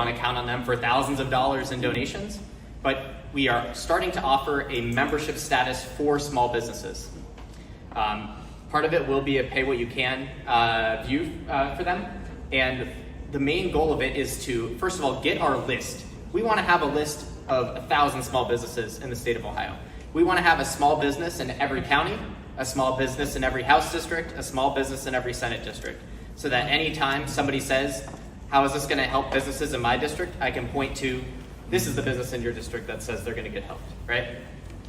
want to count on them for thousands of dollars in donations, but we are starting to offer a membership status for small businesses. Part of it will be a pay what you can view for them, and the main goal of it is to, first of all, get our list. We want to have a list of 1,000 small businesses in the state of Ohio. We want to have a small business in every county, a small business in every House district, a small business in every Senate district, so that anytime somebody says, how is this going to help businesses in my district, I can point to, this is the business in your district that says they're going to get helped, right?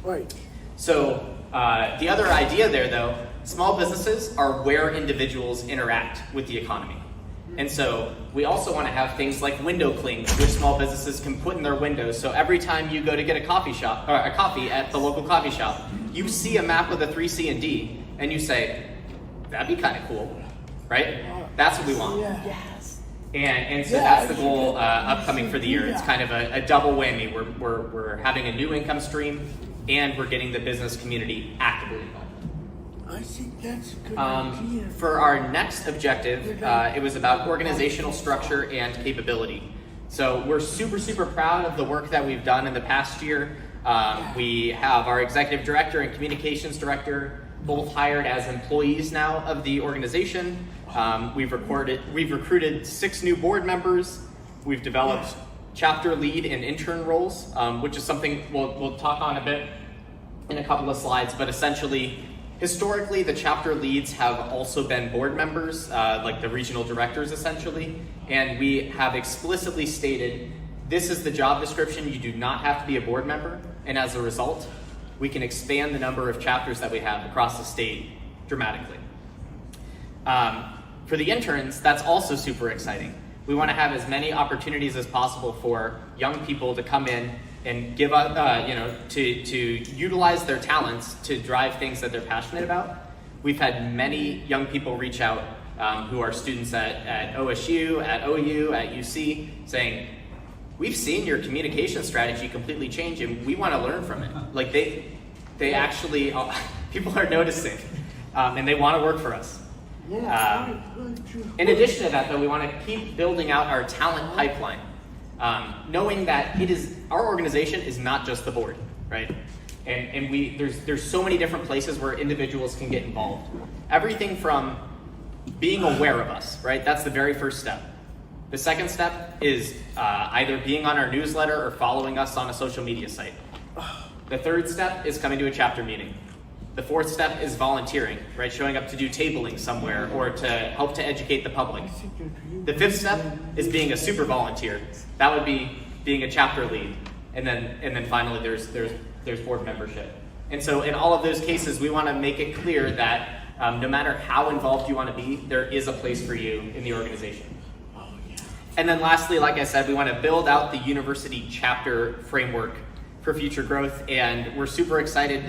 Right. So the other idea there, though, small businesses are where individuals interact with the economy. And so we also want to have things like window clings, which small businesses can put in their windows. So every time you go to get a coffee at the local coffee shop, you see a map with a 3C and D, and you say, that'd be kind of cool, right? That's what we want. Yes. And so that's the goal upcoming for the year. It's kind of a double whammy. We're having a new income stream, and we're getting the business community actively involved. I think that's a good idea. For our next objective, it was about organizational structure and capability. So we're super, super proud of the work that we've done in the past year. We have our executive director and communications director both hired as employees now of the organization. We've recruited 6 new board members. We've developed chapter lead and intern roles, which is something we'll talk on a bit in a couple of slides, but essentially, historically, the chapter leads have also been board members, like the regional directors essentially, and we have explicitly stated, this is the job description, you do not have to be a board member, and as a result, we can expand the number of chapters that we have across the state dramatically. For the interns, that's also super exciting. We want to have as many opportunities as possible for young people to come in and give up, to utilize their talents to drive things that they're passionate about. We've had many young people reach out who are students at OSU, at OU, at UC, saying, we've seen your communication strategy completely change and we want to learn from it. Like they actually, people are noticing and they want to work for us. In addition to that, though, we want to keep building out our talent pipeline, knowing that our organization is not just the board, right? And there's so many different places where individuals can get involved. Everything from being aware of us, right? That's the very first step. The second step is either being on our newsletter or following us on a social media site. The third step is coming to a chapter meeting. The fourth step is volunteering, right? Showing up to do tabling somewhere or to help to educate the public. The fifth step is being a super volunteer. That would be being a chapter lead. And then finally there's board membership. And so in all of those cases, we want to make it clear that no matter how involved you want to be, there is a place for you in the organization. And then lastly, like I said, we want to build out the university chapter framework for future growth, and we're super excited.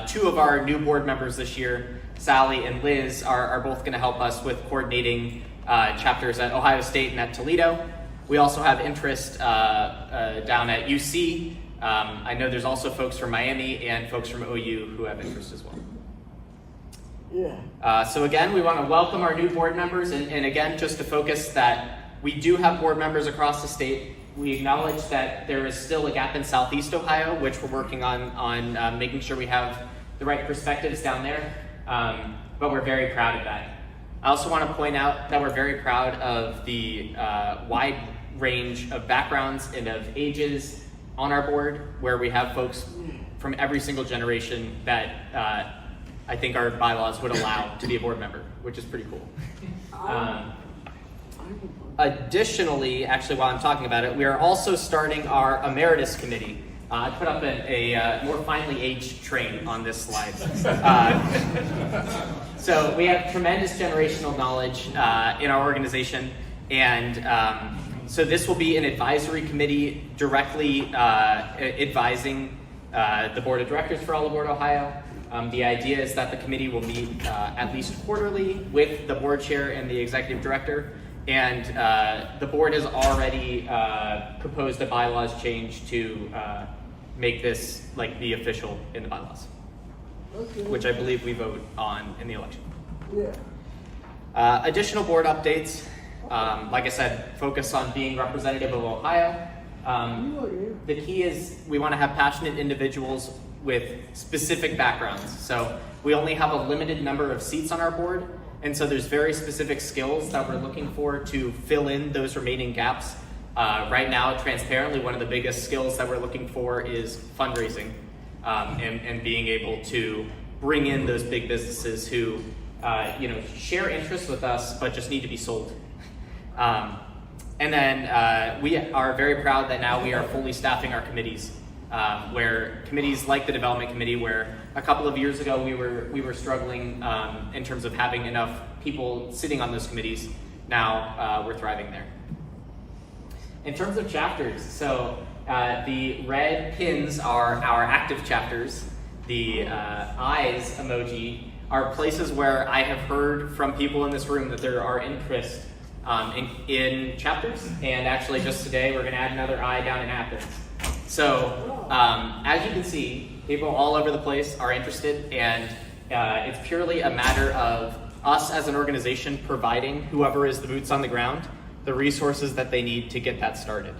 2 of our new board members this year, Sally and Liz, are both going to help us with coordinating chapters at Ohio State and at Toledo. We also have interest down at UC. I know there's also folks from Miami and folks from OU who have interest as well. Yeah. So again, we want to welcome our new board members, and again, just to focus that we do have board members across the state. We acknowledge that there is still a gap in Southeast Ohio, which we're working on making sure we have the right perspectives down there, but we're very proud of that. I also want to point out that we're very proud of the wide range of backgrounds and of ages on our board, where we have folks from every single generation that I think our bylaws would allow to be a board member, which is pretty cool. Additionally, actually, while I'm talking about it, we are also starting our emeritus committee. I put up a more finely aged train on this slide. So we have tremendous generational knowledge in our organization, and so this will be an advisory committee directly advising the board of directors for All Aboard Ohio. The idea is that the committee will meet at least quarterly with the board chair and the executive director. And the board has already proposed a bylaws change to make this be official in the bylaws, which I believe we vote on in the election. Yeah. Additional board updates. Like I said, focus on being representative of Ohio. The key is we want to have passionate individuals with specific backgrounds. So we only have a limited number of seats on our board, and so there's very specific skills that we're looking for to fill in those remaining gaps. Right now, transparently, one of the biggest skills that we're looking for is fundraising, and being able to bring in those big businesses who share interests with us but just need to be sold. And then we are very proud that now we are fully staffing our committees, where committees like the development committee, where a couple of years ago we were struggling in terms of having enough people sitting on those committees. Now we're thriving there. In terms of chapters, so the red pins are our active chapters. The eyes emoji are places where I have heard from people in this room that there are interest in chapters, and actually just today we're going to add another eye down in Athens. So as you can see, people all over the place are interested, and it's purely a matter of us as an organization providing whoever is the boots on the ground the resources that they need to get that started.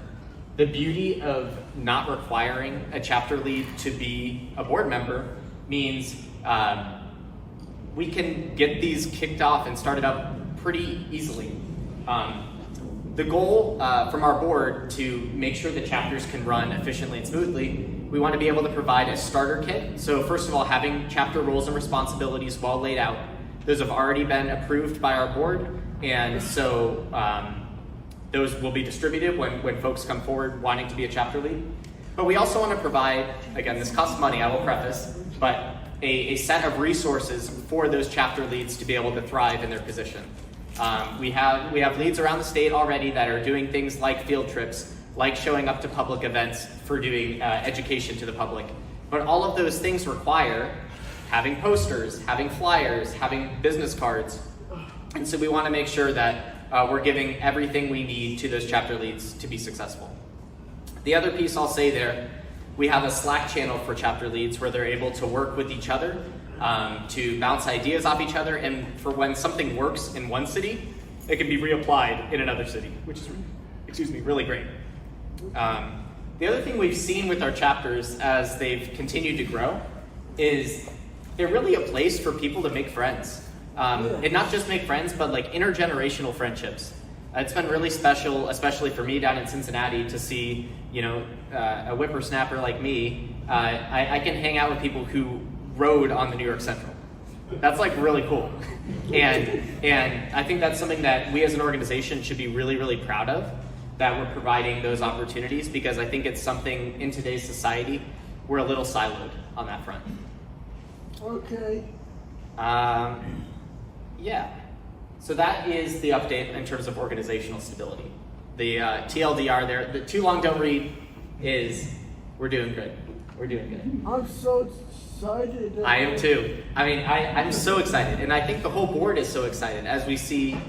The beauty of not requiring a chapter lead to be a board member means we can get these kicked off and started up pretty easily. The goal from our board to make sure the chapters can run efficiently and smoothly, we want to be able to provide a starter kit. So first of all, having chapter roles and responsibilities well laid out. Those have already been approved by our board, and so those will be distributed when folks come forward wanting to be a chapter lead. But we also want to provide, again, this costs money, I will preface, but a set of resources for those chapter leads to be able to thrive in their position. We have leads around the state already that are doing things like field trips, like showing up to public events for doing education to the public. But all of those things require having posters, having flyers, having business cards. And so we want to make sure that we're giving everything we need to those chapter leads to be successful. The other piece I'll say there, we have a Slack channel for chapter leads where they're able to work with each other, to bounce ideas off each other, and for when something works in one city, it can be reapplied in another city, which is, really great. The other thing we've seen with our chapters as they've continued to grow is they're really a place for people to make friends. And not just make friends, but like intergenerational friendships. It's been really special, especially for me down in Cincinnati, to see, a whippersnapper like me. I can hang out with people who rode on the New York Central. That's like really cool. And I think that's something that we as an organization should be really, really proud of, that we're providing those opportunities, because I think it's something in today's society, we're a little siloed on that front. Okay. Yeah, so that is the update in terms of organizational stability. The TLDR there, the too long don't read, is we're doing good. We're doing good. I'm so excited. I am too. I mean, I'm so excited, and I think the whole board is so excited as we see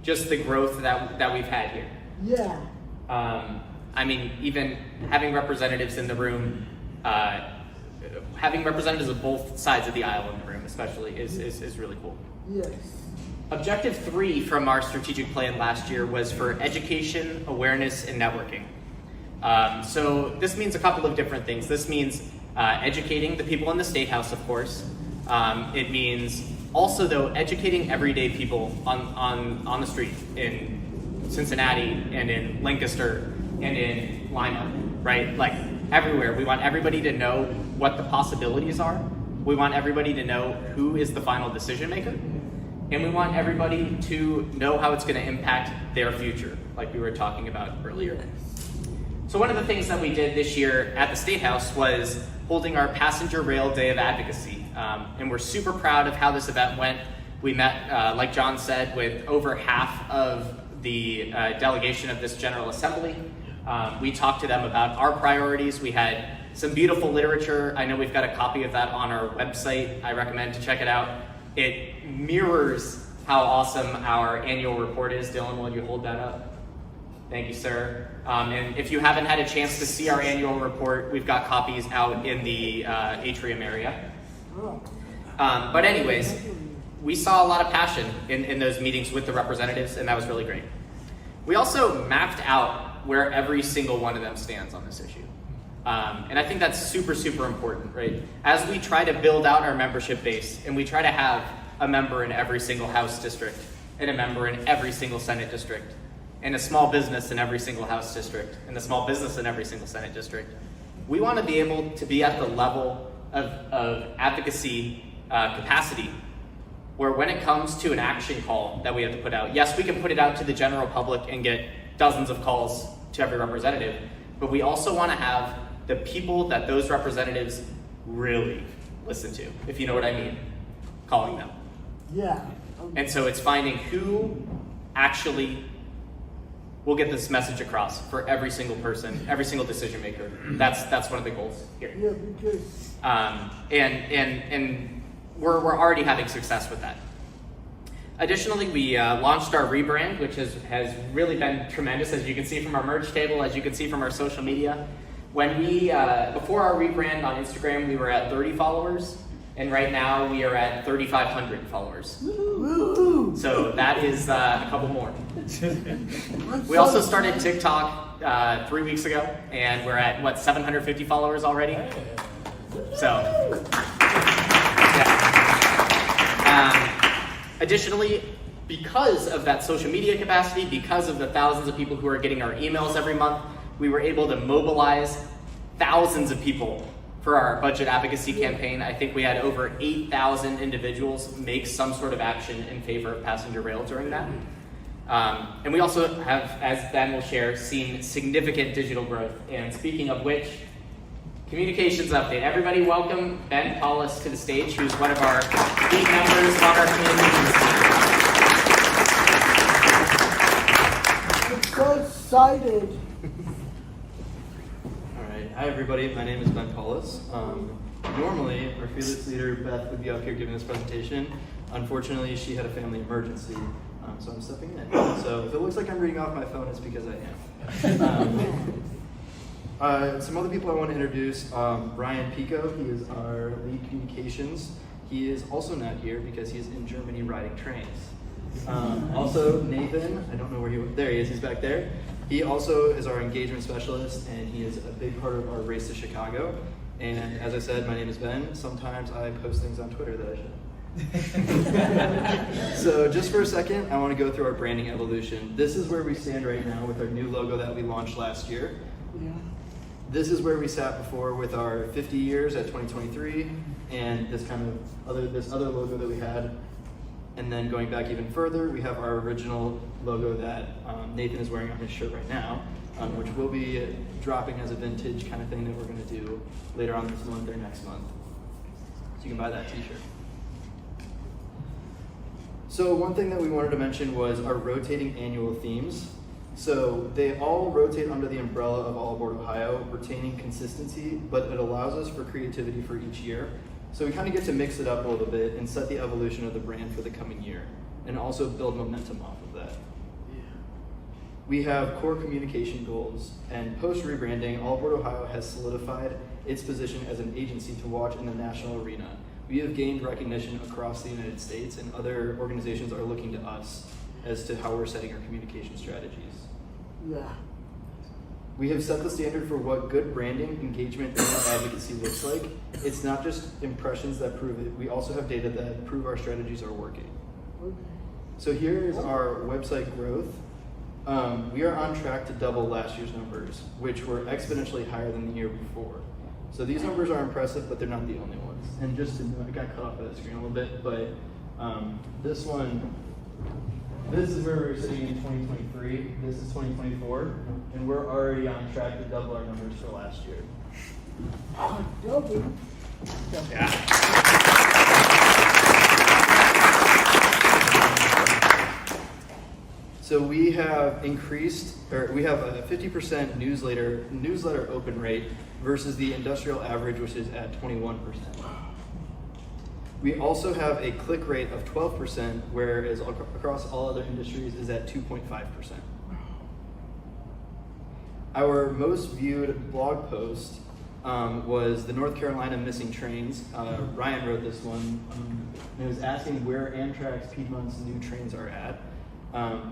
just the growth that we've had here. Yeah. I mean, even having representatives in the room, having representatives of both sides of the aisle in the room especially is really cool. Yes. Objective 3 from our strategic plan last year was for education, awareness, and networking. So this means a couple of different things. This means educating the people in the State House, of course. It means also, though, educating everyday people on the street in Cincinnati and in Lancaster and in Lima, right? Like everywhere. We want everybody to know what the possibilities are. We want everybody to know who is the final decision maker. And we want everybody to know how it's going to impact their future, like we were talking about earlier. So one of the things that we did this year at the State House was holding our Passenger Rail Day of Advocacy. And we're super proud of how this event went. We met, like John said, with over half of the delegation of this General Assembly. We talked to them about our priorities. We had some beautiful literature. I know we've got a copy of that on our website. I recommend to check it out. It mirrors how awesome our annual report is. Dylan, will you hold that up? Thank you, sir. And if you haven't had a chance to see our annual report, we've got copies out in the atrium area. But anyways, we saw a lot of passion in those meetings with the representatives, and that was really great. We also mapped out where every single one of them stands on this issue. And I think that's super, super important, right? As we try to build out our membership base and we try to have a member in every single House district and a member in every single Senate district and a small business in every single House district and a small business in every single Senate district, we want to be able to be at the level of advocacy capacity where when it comes to an action call that we have to put out, yes, we can put it out to the general public and get dozens of calls to every representative, but we also want to have the people that those representatives really listen to, if you know what I mean, calling them. Yeah. And so it's finding who actually will get this message across for every single person, every single decision maker. That's one of the goals here. Yeah, because And we're already having success with that. Additionally, we launched our rebrand, which has really been tremendous, as you can see from our merch table, as you can see from our social media. When we before our rebrand on Instagram, we were at 30 followers, and right now we are at 3,500 followers. woo-hoo. So that is a couple more. We also started TikTok 3 weeks ago, and we're at 750 followers already. So, yeah. Additionally, because of that social media capacity, because of the thousands of people who are getting our emails every month, we were able to mobilize thousands of people for our budget advocacy campaign. I think we had over 8,000 individuals make some sort of action in favor of passenger rail during that. And we also have, as Ben will share, seen significant digital growth. And speaking of which, communications update. Everybody welcome Ben Paulus to the stage, who's one of our lead members on our communications team. I'm so excited. Alright, hi everybody, my name is Ben Paulus. Normally, our fearless leader, Beth, would be up here giving this presentation. Unfortunately, she had a family emergency, so I'm stepping in. So if it looks like I'm reading off my phone, it's because I am. Some other people I want to introduce, Brian Pico, he is our lead communications. He is also not here because he is in Germany riding trains. Also, Nathan, I don't know where there he is, he's back there. He also is our engagement specialist, and he is a big part of our race to Chicago. And as I said, my name is Ben. Sometimes I post things on Twitter that I shouldn't. So just for a second, I want to go through our branding evolution. This is where we stand right now with our new logo that we launched last year. Yeah. This is where we sat before with our 50 years at 2023, and this other logo that we had. And then going back even further, we have our original logo that Nathan is wearing on his shirt right now, which will be dropping as a vintage kind of thing that we're going to do later on this month or next month. So you can buy that t-shirt. So one thing that we wanted to mention was our rotating annual themes. So they all rotate under the umbrella of All Aboard Ohio, retaining consistency, but it allows us for creativity for each year. So we kind of get to mix it up a little bit and set the evolution of the brand for the coming year, and also build momentum off of that. We have core communication goals, and post-rebranding, All Aboard Ohio has solidified its position as an agency to watch in the national arena. We have gained recognition across the United States, and other organizations are looking to us as to how we're setting our communication strategies. Yeah. We have set the standard for what good branding, engagement, and advocacy looks like. It's not just impressions that prove it. We also have data that prove our strategies are working. Okay. So here is our website growth. We are on track to double last year's numbers, which were exponentially higher than the year before. So these numbers are impressive, but they're not the only ones. And just to know, I got cut off by the screen a little bit, but this is where we were sitting in 2023. This is 2024, and we're already on track to double our numbers for last year. Double. Yeah. So we have increased, or we have a 50% newsletter open rate versus the industrial average, which is at 21%. We also have a click rate of 12%, whereas across all other industries is at 2.5%. Our most viewed blog post was the North Carolina missing trains. Ryan wrote this one. And it was asking where Amtrak's Piedmont's new trains are at.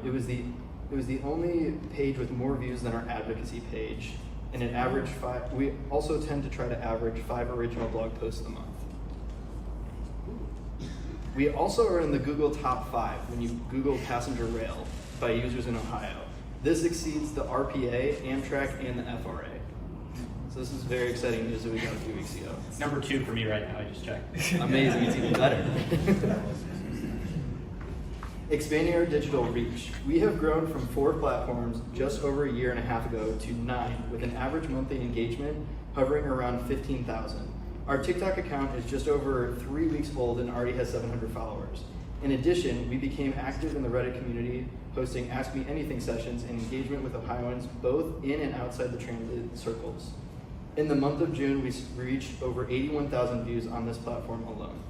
It was the It was the only page with more views than our advocacy page, and it averaged 5. We also tend to try to average 5 original blog posts a month. We also are in the Google top 5 when you Google passenger rail by users in Ohio. This exceeds the RPA, Amtrak, and the FRA. So this is very exciting news that we got a few weeks ago. It's number 2 for me right now, I just checked. Amazing, it's even better. Expanding our digital reach. We have grown from 4 platforms just over a year and a half ago to 9, with an average monthly engagement hovering around 15,000. Our TikTok account is just over 3 weeks old and already has 700 followers. In addition, we became active in the Reddit community, hosting Ask Me Anything sessions and engagement with Ohioans both in and outside the transit circles. In the month of June, we reached over 81,000 views on this platform alone.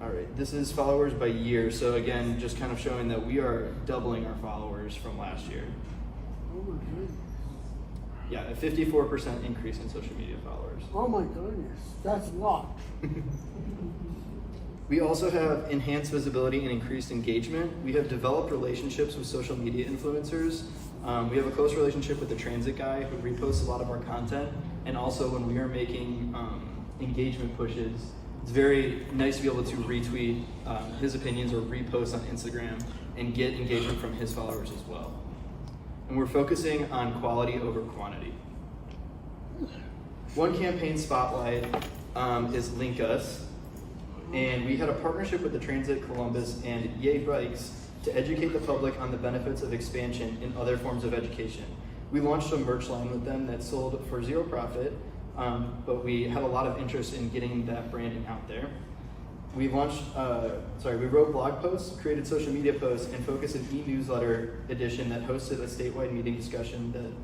All right, this is followers by year. So again, just kind of showing that we are doubling our followers from last year. Oh my goodness. Yeah, a 54% increase in social media followers. Oh my goodness. That's a lot. We also have enhanced visibility and increased engagement. We have developed relationships with social media influencers. We have a close relationship with the transit guy who reposts a lot of our content. And also when we are making engagement pushes, it's very nice to be able to retweet his opinions or repost on Instagram and get engagement from his followers as well. And we're focusing on quality over quantity. One campaign spotlight is Link Us. And we had a partnership with the Transit Columbus and Yay Bikes to educate the public on the benefits of expansion in other forms of education. We launched a merch line with them that sold for 0 profit, but we had a lot of interest in getting that branding out there. We wrote blog posts, created social media posts, and focused an e-newsletter edition that hosted a statewide meeting discussion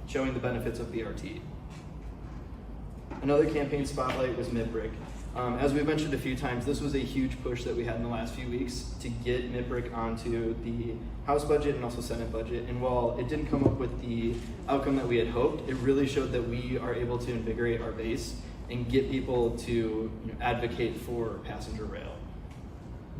showing the benefits of BRT. Another campaign spotlight was MidBrick. As we've mentioned a few times, this was a huge push that we had in the last few weeks to get MidBrick onto the House budget and also Senate budget. And while it didn't come up with the outcome that we had hoped, it really showed that we are able to invigorate our base and get people to advocate for passenger rail.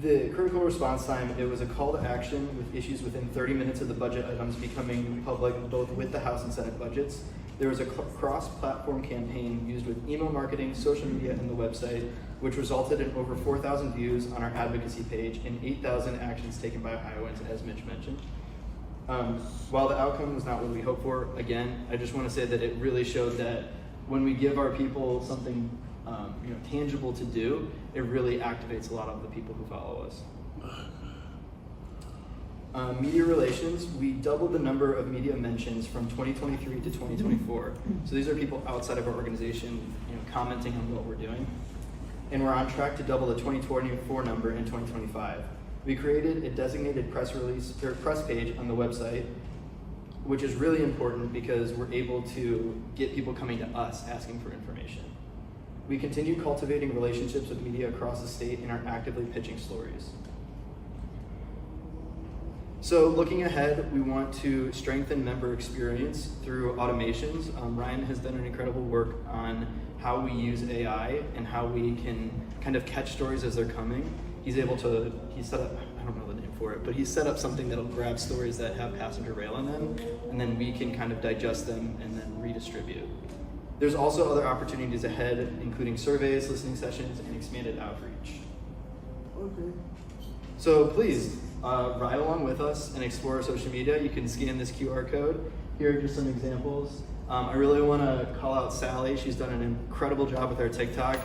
The critical response time, it was a call to action with issues within 30 minutes of the budget items becoming public, both with the House and Senate budgets. There was a cross-platform campaign used with email marketing, social media, and the website, which resulted in over 4,000 views on our advocacy page and 8,000 actions taken by Ohioans, as Mitch mentioned. While the outcome was not what we hoped for, again, I just want to say that it really showed that when we give our people something tangible to do, it really activates a lot of the people who follow us. Media relations, we doubled the number of media mentions from 2023 to 2024. So these are people outside of our organization, commenting on what we're doing. And we're on track to double the 2024 number in 2025. We created a designated press page on the website, which is really important because we're able to get people coming to us asking for information. We continue cultivating relationships with media across the state and are actively pitching stories. So looking ahead, we want to strengthen member experience through automations. Ryan has done an incredible work on how we use AI and how we can kind of catch stories as they're coming. He set up, I don't know the name for it, but he set up something that'll grab stories that have passenger rail in them, and then we can kind of digest them and then redistribute. There's also other opportunities ahead, including surveys, listening sessions, and expanded outreach. Okay. So please, ride along with us and explore our social media. You can scan this QR code. Here are just some examples. I really want to call out Sally. She's done an incredible job with our TikTok.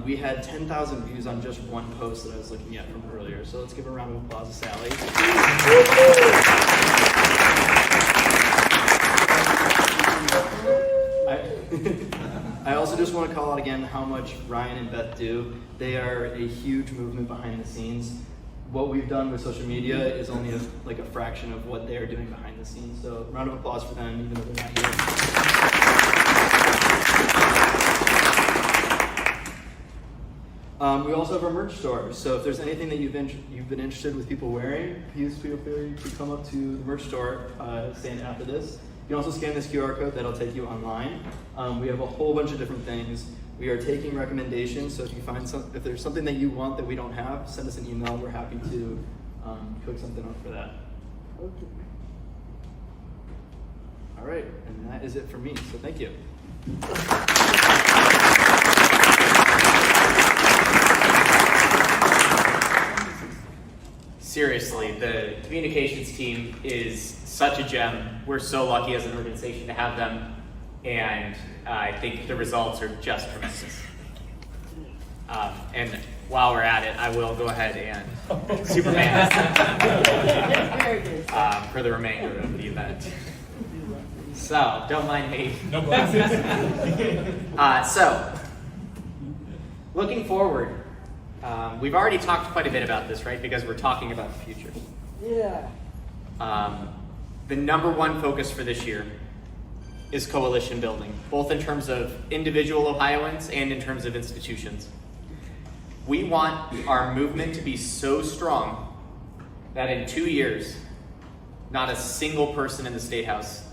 We had 10,000 views on just one post that I was looking at from earlier. So let's give a round of applause to Sally. I also just want to call out again how much Ryan and Beth do. They are a huge movement behind the scenes. What we've done with social media is only a fraction of what they are doing behind the scenes. So round of applause for them, even though they're not here. We also have our merch store. So if there's anything that you've been interested with people wearing, please feel free to come up to the merch store stand after this. You can also scan this QR code, that'll take you online. We have a whole bunch of different things. We are taking recommendations, so if if there's something that you want that we don't have, send us an email. We're happy to cook something up for that. Okay. All right, and that is it for me, so thank you. Seriously, the communications team is such a gem. We're so lucky as an organization to have them, and I think the results are just tremendous. And while we're at it, I will go ahead and Superman for the remainder of the event. So, don't mind me. No glasses. So, looking forward, we've already talked quite a bit about this, right? Because we're talking about the future. Yeah. The number one focus for this year is coalition building, both in terms of individual Ohioans and in terms of institutions. We want our movement to be so strong that in 2 years, not a single person in the State House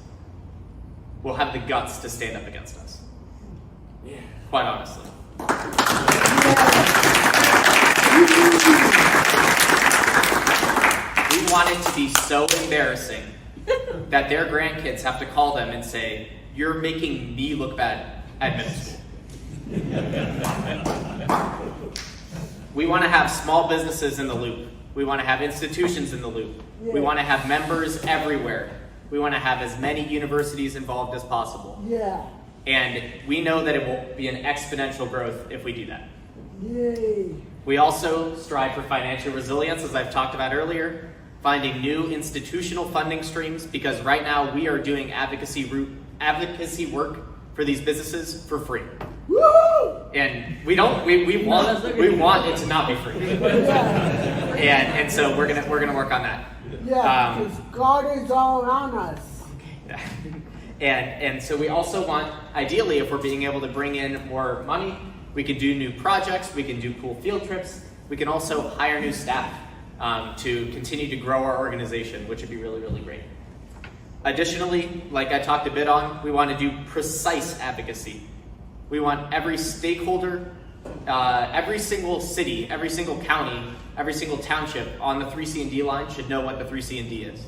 will have the guts to stand up against us. Yeah. Quite honestly. We want it to be so embarrassing that their grandkids have to call them and say, "You're making me look bad at middle school." We want to have small businesses in the loop. We want to have institutions in the loop. We want to have members everywhere. We want to have as many universities involved as possible. Yeah. And we know that it will be an exponential growth if we do that. Yay. We also strive for financial resilience, as I've talked about earlier, finding new institutional funding streams, because right now we are doing advocacy work for these businesses for free. Woo! And we want it to not be free. Yeah. And so we're gonna work on that. Yeah, because God is all around us. Yeah. And so we also want, ideally, if we're being able to bring in more money, we can do new projects, we can do cool field trips, we can also hire new staff to continue to grow our organization, which would be really, really great. Additionally, like I talked a bit on, we want to do precise advocacy. We want every stakeholder, every single city, every single county, every single township on the 3C&D line should know what the 3C&D is.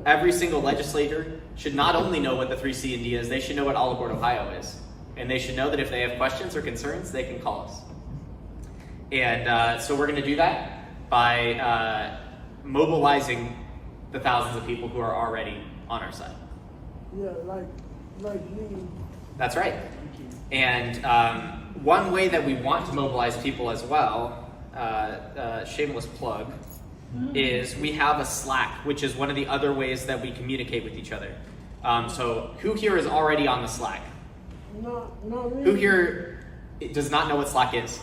Every single legislator should not only know what the 3C&D is, they should know what All Aboard Ohio is. And they should know that if they have questions or concerns, they can call us. And so we're going to do that by mobilizing the thousands of people who are already on our side. Yeah, like me. That's right. And one way that we want to mobilize people as well, shameless plug, is we have a Slack, which is one of the other ways that we communicate with each other. So who here is already on the Slack? Not really. Who here does not know what Slack is?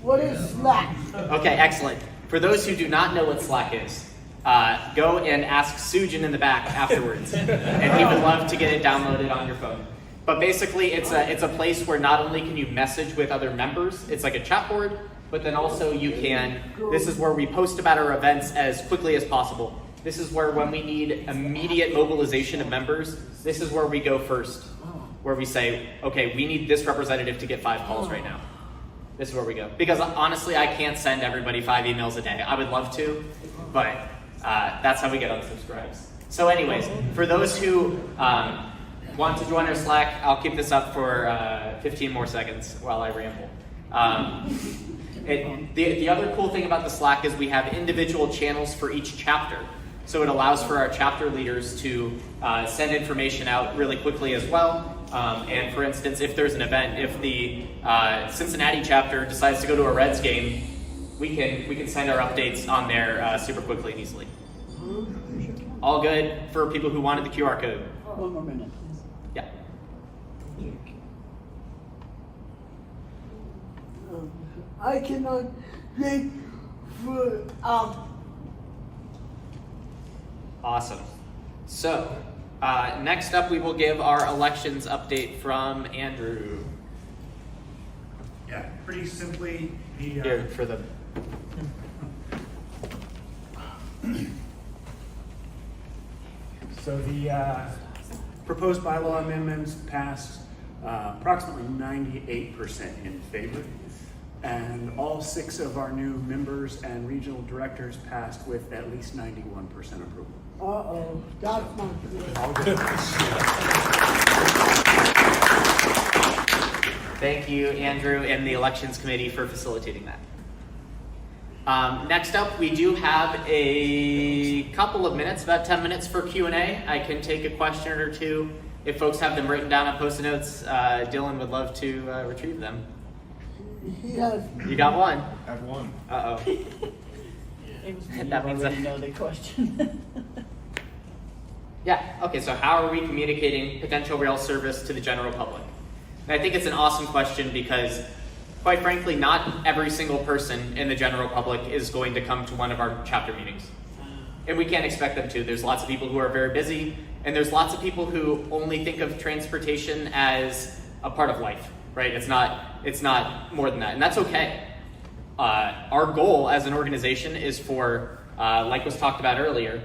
What is Slack? Okay, excellent. For those who do not know what Slack is, go and ask Sujin in the back afterwards, and he would love to get it downloaded on your phone. But basically, it's a place where not only can you message with other members, it's like a chat board, but then also you can, this is where we post about our events as quickly as possible. This is where when we need immediate mobilization of members, this is where we go first, where we say, okay, we need this representative to get 5 calls right now. This is where we go. Because honestly, I can't send everybody 5 emails a day. I would love to, but that's how we get unsubscribes. So anyways, for those who want to join our Slack, I'll keep this up for 15 more seconds while I ramble. The other cool thing about the Slack is we have individual channels for each chapter. So it allows for our chapter leaders to send information out really quickly as well. And for instance, if there's an event, if the Cincinnati chapter decides to go to a Reds game, we can send our updates on there super quickly and easily. All good for people who wanted the QR code. One more minute. Yeah. I cannot drink food. Awesome. So, next up we will give our elections update from Andrew. Yeah, pretty simply, Here for the... So the proposed bylaw amendments passed approximately 98% in favor. And all 6 of our new members and regional directors passed with at least 91% approval. Uh-oh, that's not good. All good. Thank you, Andrew, and the Elections Committee for facilitating that. Next up, we do have a couple of minutes, about 10 minutes for Q&A. I can take a question or two. If folks have them written down on Post-it notes, Dylan would love to retrieve them. He has. You got one? I have one. Uh-oh. It was me. That You means already that- know the question. Yeah, okay, so how are we communicating potential rail service to the general public? And I think it's an awesome question because, quite frankly, not every single person in the general public is going to come to one of our chapter meetings. And we can't expect them to. There's lots of people who are very busy, and there's lots of people who only think of transportation as a part of life, right? It's not more than that, and that's okay. Our goal as an organization is for, like was talked about earlier,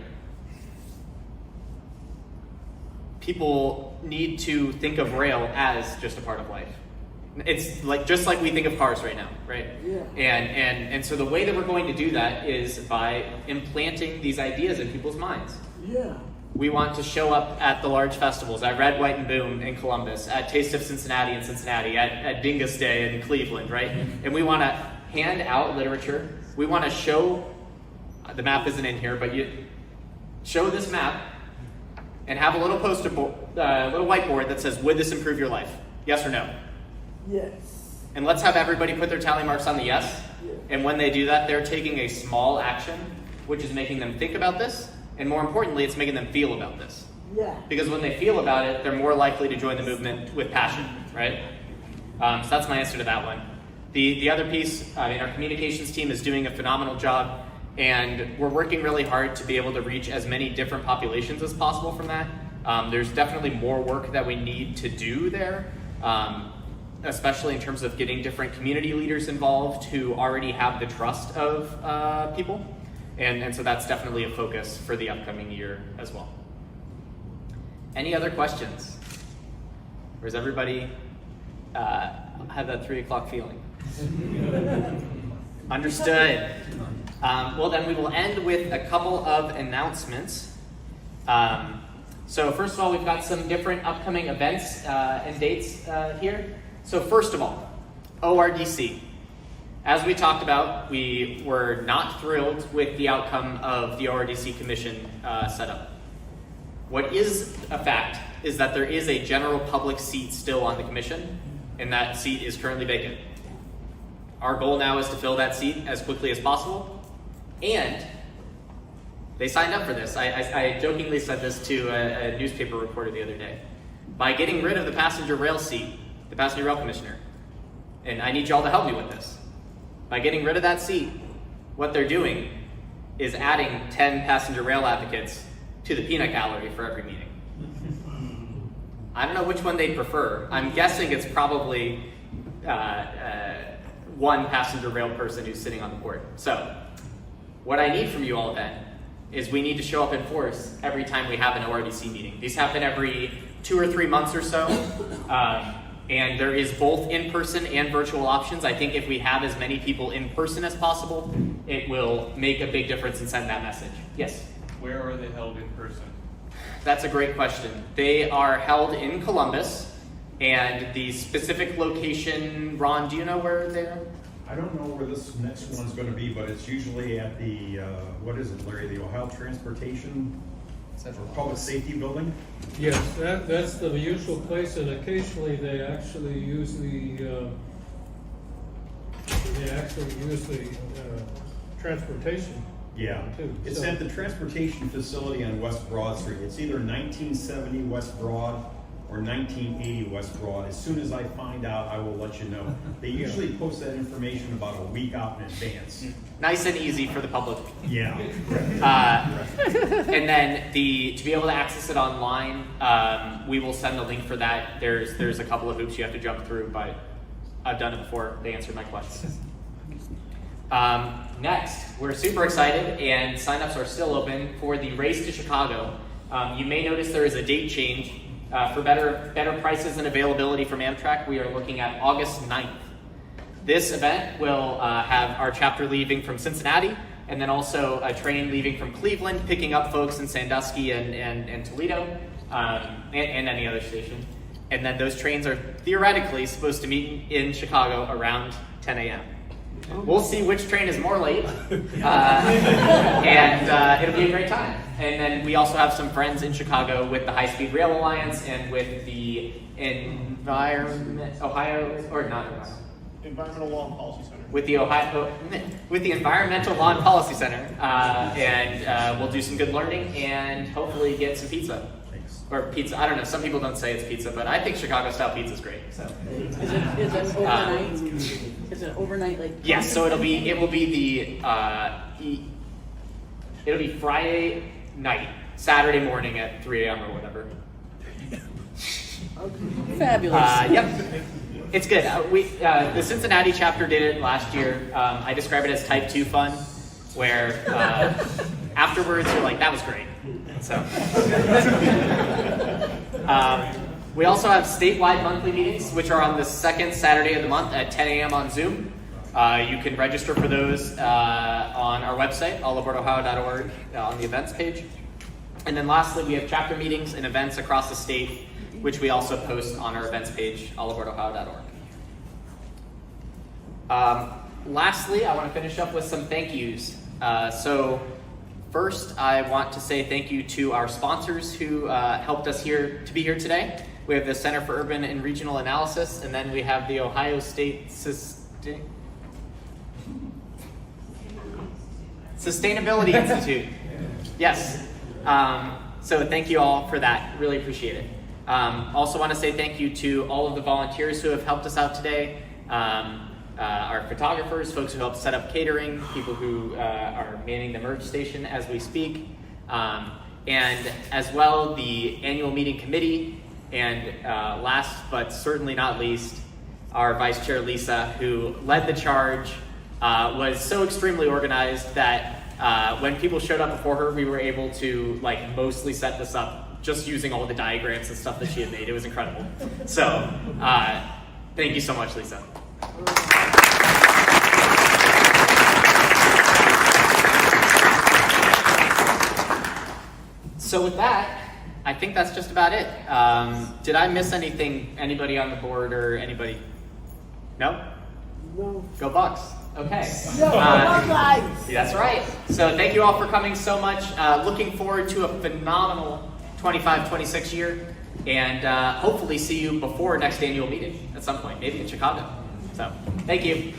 people need to think of rail as just a part of life. It's like just like we think of cars right now, right? Yeah. And so the way that we're going to do that is by implanting these ideas in people's minds. Yeah. We want to show up at the large festivals, at Red, White, and Boom in Columbus, at Taste of Cincinnati in Cincinnati, at Dingus Day in Cleveland, right? And we want to hand out literature. We want to show, the map isn't in here, but you show this map and have a little poster board, little whiteboard that says, would this improve your life? Yes or no? Yes. And let's have everybody put their tally marks on the yes. Yeah. And when they do that, they're taking a small action, which is making them think about this. And more importantly, it's making them feel about this. Yeah. Because when they feel about it, they're more likely to join the movement with passion, right? So that's my answer to that one. The other piece, I mean, our communications team is doing a phenomenal job, and we're working really hard to be able to reach as many different populations as possible from that. There's definitely more work that we need to do there, especially in terms of getting different community leaders involved who already have the trust of people. And so that's definitely a focus for the upcoming year as well. Any other questions? Or does everybody have that 3 o'clock feeling? Understood. Well, then we will end with a couple of announcements. So first of all, we've got some different upcoming events and dates here. So first of all, ORDC. As we talked about, we were not thrilled with the outcome of the ORDC Commission setup. What is a fact is that there is a general public seat still on the commission, and that seat is currently vacant. Our goal now is to fill that seat as quickly as possible, and they signed up for this. I jokingly said this to a newspaper reporter the other day. By getting rid of the passenger rail seat, the passenger rail commissioner, and I need y'all to help me with this. By getting rid of that seat, what they're doing is adding 10 passenger rail advocates to the peanut gallery for every meeting. I don't know which one they prefer. I'm guessing it's probably one passenger rail person who's sitting on the board. So what I need from you all then is we need to show up in force every time we have an ORDC meeting. These happen every 2 or 3 months or so. And there is both in-person and virtual options. I think if we have as many people in person as possible, it will make a big difference and send that message. Yes? Where are they held in person? That's a great question. They are held in Columbus, and the specific location, Ron, do you know where they're? I don't know where this next one's going to be, but it's usually at the, what is it, Larry, the Ohio Transportation or Public Safety Building? Yes, that's the usual place, and occasionally they actually use the transportation. Yeah, too. it's So- at the transportation facility on West Broad Street. It's either 1970 West Broad or 1980 West Broad. As soon as I find out, I will let you know. They usually post that information about a week out in advance. Nice and easy for the public. Yeah. And then to be able to access it online, we will send the link for that. There's a couple of hoops you have to jump through, but I've done it before. They answered my questions. Next, we're super excited, and signups are still open for the Race to Chicago. You may notice there is a date change for better prices and availability from Amtrak, we are looking at August 9th. This event will have our chapter leaving from Cincinnati, and then also a train leaving from Cleveland, picking up folks in Sandusky and Toledo, and any other station. And then those trains are theoretically supposed to meet in Chicago around 10 a.m. We'll see which train is more late, and it'll be a great time. And then we also have some friends in Chicago with the High Speed Rail Alliance and with the Environmental Law and Policy Center, and we'll do some good learning and hopefully get some pizza. Or pizza, I don't know, some people don't say it's pizza, but I think Chicago-style pizza is great, so. Is it overnight? Is it overnight, like? Yes, so it'll be Friday night, Saturday morning at 3 a.m. or whatever. Fabulous. Yep, it's good. The Cincinnati chapter did it last year. I describe it as type 2 fun, where afterwards you're like, that was great. So, we also have statewide monthly meetings, which are on the second Saturday of the month at 10 a.m. on Zoom. You can register for those on our website, allaboardohio.org, on the events page. And then lastly, we have chapter meetings and events across the state, which we also post on our events page, allaboardohio.org. Lastly, I want to finish up with some thank yous. First, I want to say thank you to our sponsors who helped us to be here today. We have the Center for Urban and Regional Analysis, and then we have the Ohio State Sustainability Institute. Yes. So thank you all for that. Really appreciate it. Also want to say thank you to all of the volunteers who have helped us out today. Our photographers, folks who help set up catering, people who are manning the merge station as we speak, and as well the annual meeting committee, and last but certainly not least, our Vice Chair Lisa, who led the charge, was so extremely organized that when people showed up before her, we were able to mostly set this up just using all the diagrams and stuff that she had made. It was incredible. So thank you so much, Lisa. So with that, I think that's just about it. Did I miss anything? Anybody on the board or anybody? No? No. Go Bucks. Okay. No, guys. That's right. So thank you all for coming so much. Looking forward to a phenomenal 25-26 year, and hopefully see you before next annual meeting at some point, maybe in Chicago. So thank you.